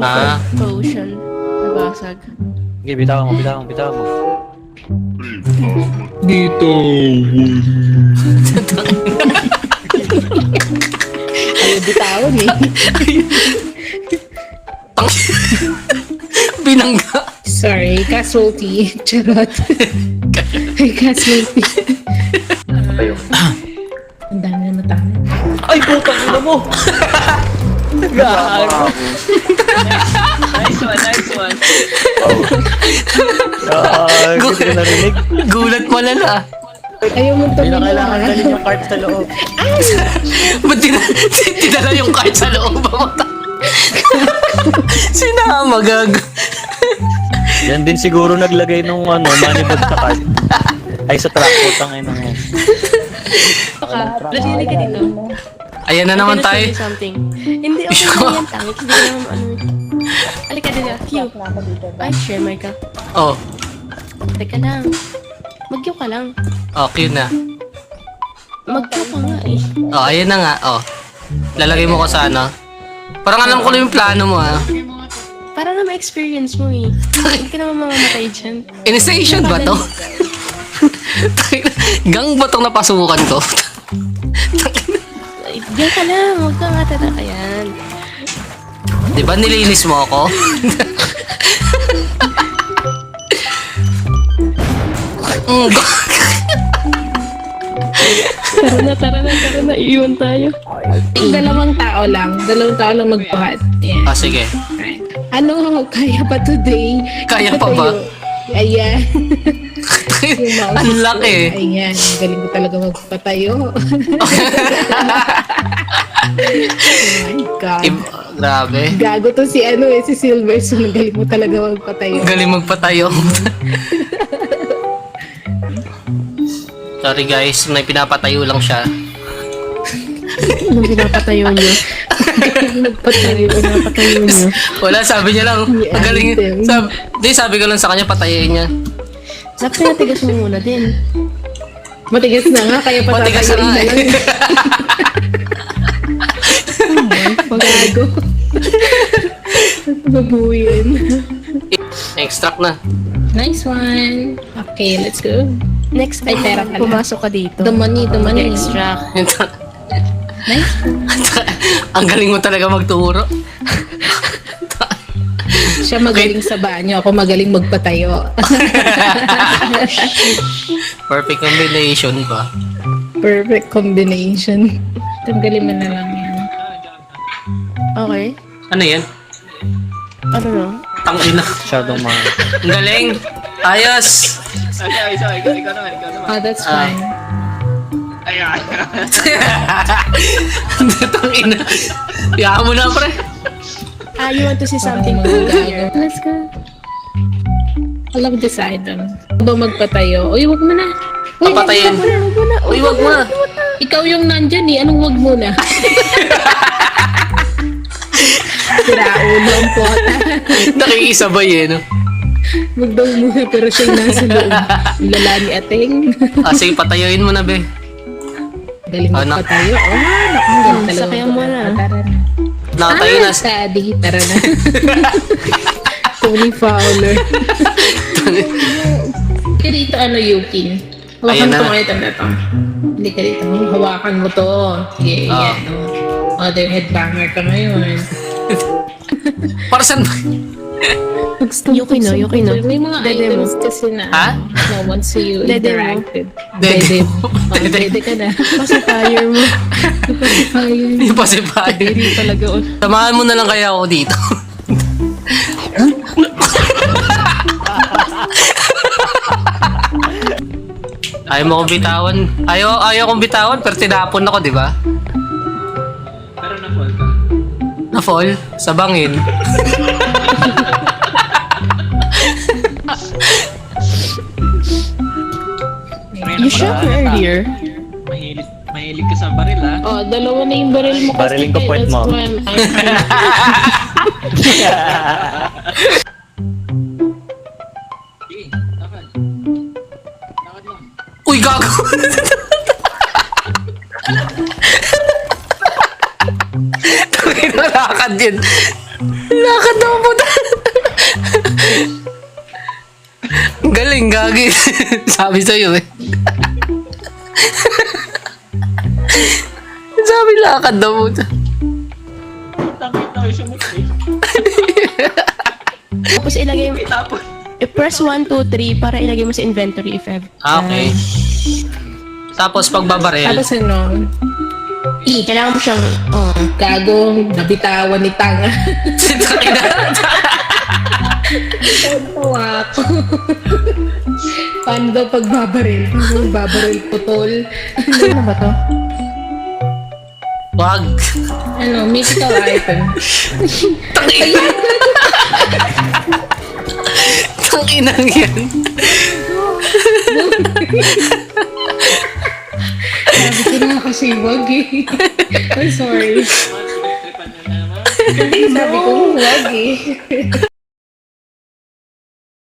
Potion. Nabasag. Sige, bitawan mo. Dito. Ayaw bitawan eh. Binangga. Sorry, casualty. Charot. Ay, casualty. Ang dami na matami. Ay, putang ina mo! Gago! Nice one. Gago, hindi ko narinig. Gulat malala. Ayaw mo Hindi na tumingin kailangan dalhin yung card sa loob. Ba't tinala yung card sa loob mo? Sinama, gag. Yan din siguro naglagay nung money bag sa card. Ay, sa truck, putang ina mo. Lasili ka dito. Ayan na naman tayo. Can I tell you something? Hindi, okay lang yan, tangit. Hindi ko naman ano. Halika dito. Q. Ay, share mic ka. Oh, Teka lang. Mag-Q ka lang. okay na. Mag-Q ka nga eh. Oh, ayan na nga. Oh. Lalagay mo ko sa ano. Parang alam ko na yung plano mo, ha. Para na ma-experience mo eh. Hindi ka naman mamamatay dyan. Initiation ba to? Gang ba tong napasukan ko? Ay, diyan ka lang. Huwag ka nga tataka yan. Di ba nilinis mo ako? Tara na. Iiwan tayo. Dalawang tao lang magbuhat. Yeah. Ah, sige. Ano, kaya pa today? Kaya pa ba? Ayan. Yung mouse Ang ko. laki. Ayan, galing ko talaga magpatayo. Oh my God. Grabe. Gago to si si Silverstone. Galing mo talaga magpatayo. Galing magpatayo. Sorry guys, may pinapatayo lang siya. Anong pinapatayo niyo? Pinapatayo niyo. Wala, sabi niya lang. Yeah, Ang galing. item. Sabi ko lang sa kanya, patayin niya. Dapat pinatigas mo muna din. Matigas na nga, kaya Matigas na patatayuin nga na lang. eh. Gago. Babuyin. Extract na. Nice one. Okay, let's go. Next Ay, time, pera pala. pumasok ka dito. The money. Extract. Nice. Ang galing mo talaga magturo. Siya magaling sa banyo, ako magaling magpatayo. Perfect combination ba? Perfect combination. Tanggalin mo na lang yan. Okay. Ano yan? Ano no? Tangina. Masyadong mga... Ang galing. Ayos. Ikaw naman. Oh, that's fine. Ayan. Tangina. Iyakan mo na, pre. You want to see something Gago. cool here? Let's go. I love this item. Ano ba magpatayo? Uy, wag mo na. Uy, Papatayin. wag mo na. Uy, wag mo na. Ikaw yung nandyan eh. Anong wag mo na? Siraulo ang pota. Nakikisabay eh, no? Wag daw muna pero siyang nasa loob. Lala ni Ateng. Ah, sige, patayuin mo na, be. Galing Anak. magpatayo. Oh, naku, galing talaga. Sakayan mo na. Tara na. Nakatayo na. Daddy. Tara na. Tony Fowler. Hindi ka dito, Yukin. Hawakan Ayan na. tong item na to. Hindi ka dito. Hawakan mo to. Sige, Ah. yan. Other headbanger ka ngayon. Para saan ba? Yuki no. May mga Dede mo. items kasi na, Ha? na once you Dede mo. interacted. Dede mo. Oh, Dede. dede ka na. Pacifier mo. Ayun. Yung pacifier. Hindi talaga. Samahan mo na lang kaya ako dito. Ayaw mo kong bitawan. Ayaw kong bitawan, pero tinapon ako, di ba? Pero na-fall ka. Na-fall? Sa bangin. You shot me earlier. Mahilig ka sa baril, ha? Oh, dalawa na yung baril mo kasi. Barilin ko puwet mo. Sige, lakad. Lakad lang. Uy, gago! Tangin na lakad yun. Lakad ako Gagi. Sabi sa'yo eh. Sabi lakad daw mo. Takit na siya mag-play. Tapos ilagay mo, Tapos, i-press 1, 2, 3 para ilagay mo sa inventory if ever. Okay. Tapos pagbabaril. Tapos ano, Kailangan mo siyang, gago, nabitawan ni Tanga. Tawa ako. Paano daw pagbabaril? Babaril putol. ano ba to? Wag. Ano, mythical item. Tanginang yan. Sabi ko na kasi wag eh. I'm sorry. tripan niya naman. Sabi ko wag eh.